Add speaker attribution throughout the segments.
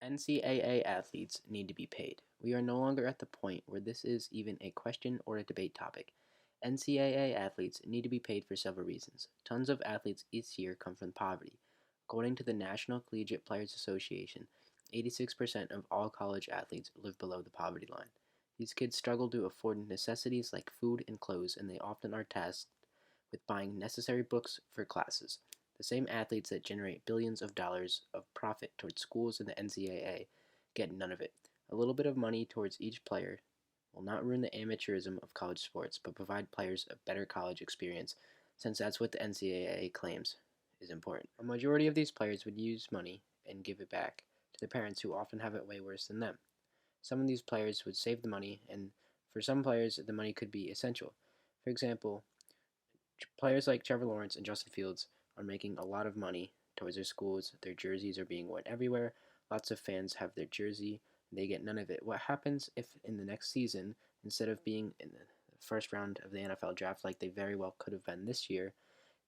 Speaker 1: NCAA athletes need to be paid. We are no longer at the point where this is even a question or a debate topic. NCAA athletes need to be paid for several reasons. Tons of athletes each year come from poverty. According to the National Collegiate Players Association, 86% of all college athletes live below the poverty line. These kids struggle to afford necessities like food and clothes, and they often are tasked with buying necessary books for classes. The same athletes that generate billions of dollars of profit towards schools and the NCAA get none of it. A little bit of money towards each player will not ruin the amateurism of college sports, but provide players a better college experience, since that's what the NCAA claims is important. A majority of these players would use money and give it back to their parents, who often have it way worse than them. Some of these players would save the money, and for some players, the money could be essential. For example, players like Trevor Lawrence and Justin Fields are making a lot of money towards their schools. Their jerseys are being worn everywhere. Lots of fans have their jersey. They get none of it. What happens if in the next season, instead of being in the first round of the NFL draft like they very well could have been this year,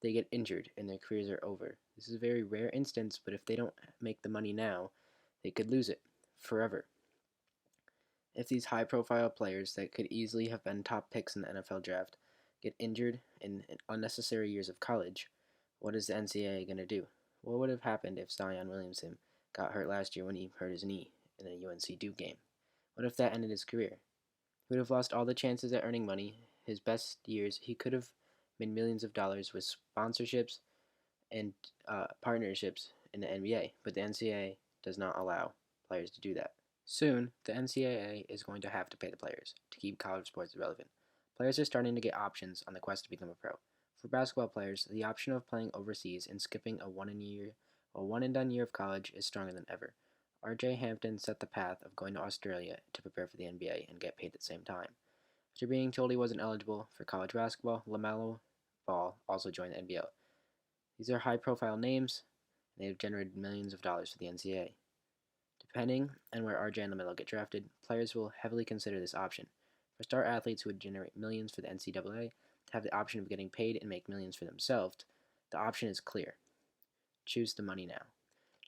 Speaker 1: they get injured and their careers are over? This is a very rare instance, but if they don't make the money now, they could lose it forever. If these high profile players that could easily have been top picks in the NFL draft get injured in unnecessary years of college, what is the NCAA going to do? What would have happened if Zion Williamson got hurt last year when he hurt his knee in a UNC Duke game? What if that ended his career? He would have lost all the chances at earning money. His best years, he could have made millions of dollars with sponsorships and partnerships in the NBA, but the NCAA does not allow players to do that. Soon, the NCAA is going to have to pay the players to keep college sports relevant. Players are starting to get options on the quest to become a pro. For basketball players, the option of playing overseas and skipping a one and done year of college is stronger than ever. RJ Hampton set the path of going to Australia to prepare for the NBA and get paid at the same time. After being told he wasn't eligible for college basketball, LaMelo Ball also joined the NBL. These are high-profile names, and they have generated millions of dollars for the NCAA. Depending on where RJ and LaMelo get drafted, players will heavily consider this option. For star athletes who would generate millions for the NCAA to have the option of getting paid and make millions for themselves, the option is clear. Choose the money now.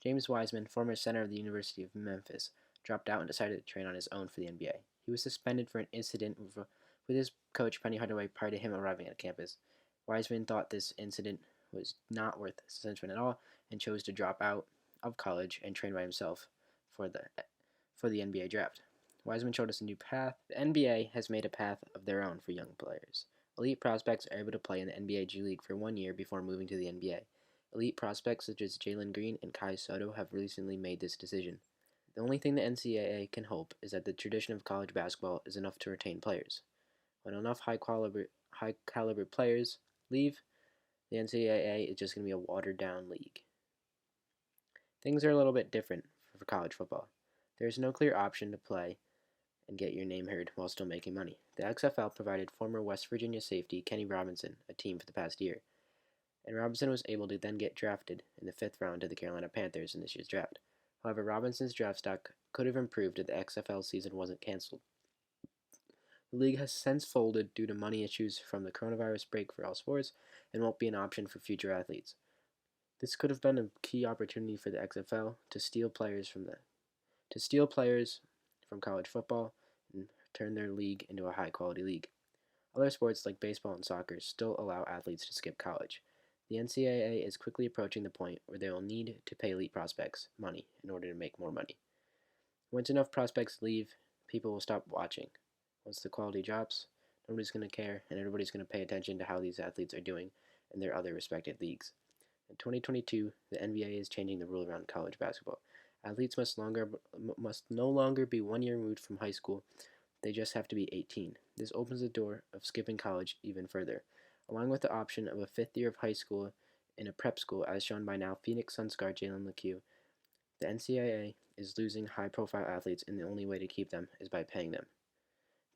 Speaker 1: James Wiseman, former center of the University of Memphis, dropped out and decided to train on his own for the NBA. He was suspended for an incident with his coach Penny Hardaway prior to him arriving at campus. Wiseman thought this incident was not worth suspension at all and chose to drop out of college and train by himself for the NBA draft. Wiseman showed us a new path. The NBA has made a path of their own for young players. Elite prospects are able to play in the NBA G League for 1 year before moving to the NBA. Elite prospects such as Jalen Green and Kai Soto have recently made this decision. The only thing the NCAA can hope is that the tradition of college basketball is enough to retain players. When enough high caliber players leave, the NCAA is just going to be a watered down league. Things are a little bit different for college football. There is no clear option to play and get your name heard while still making money. The XFL provided former West Virginia safety Kenny Robinson a team for the past year, and Robinson was able to then get drafted in the 5th round to the Carolina Panthers in this year's draft. However, Robinson's draft stock could have improved if the XFL season wasn't canceled. The league has since folded due to money issues from the coronavirus break for all sports and won't be an option for future athletes. This could have been a key opportunity for the XFL to steal players from college football and turn their league into a high-quality league. Other sports like baseball and soccer still allow athletes to skip college. The NCAA is quickly approaching the point where they will need to pay elite prospects money in order to make more money. Once enough prospects leave, people will stop watching. Once the quality drops, nobody's going to care, and everybody's going to pay attention to how these athletes are doing in their other respected leagues. In 2022, the NBA is changing the rule around college basketball. Athletes must no longer be 1 year removed from high school. They just have to be 18. This opens the door of skipping college even further, along with the option of a 5th year of high school in a prep school, as shown by now Phoenix Suns guard Jalen LeCue. The NCAA is losing high-profile athletes, and the only way to keep them is by paying them.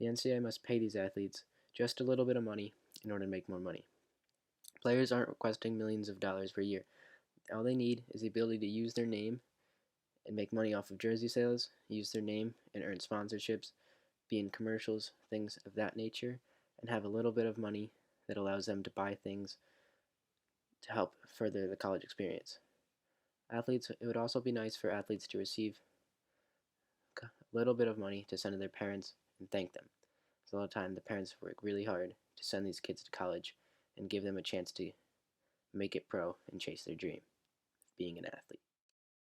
Speaker 1: The NCAA must pay these athletes just a little bit of money in order to make more money. Players aren't requesting millions of dollars per year. All they need is the ability to use their name and make money off of jersey sales, use their name and earn sponsorships, be in commercials, things of that nature, and have a little bit of money that allows them to buy things to help further the college experience. It would also be nice for athletes to receive little bit of money to send to their parents and thank them. So a lot of time the parents work really hard to send these kids to college and give them a chance to make it pro and chase their dream of being an athlete.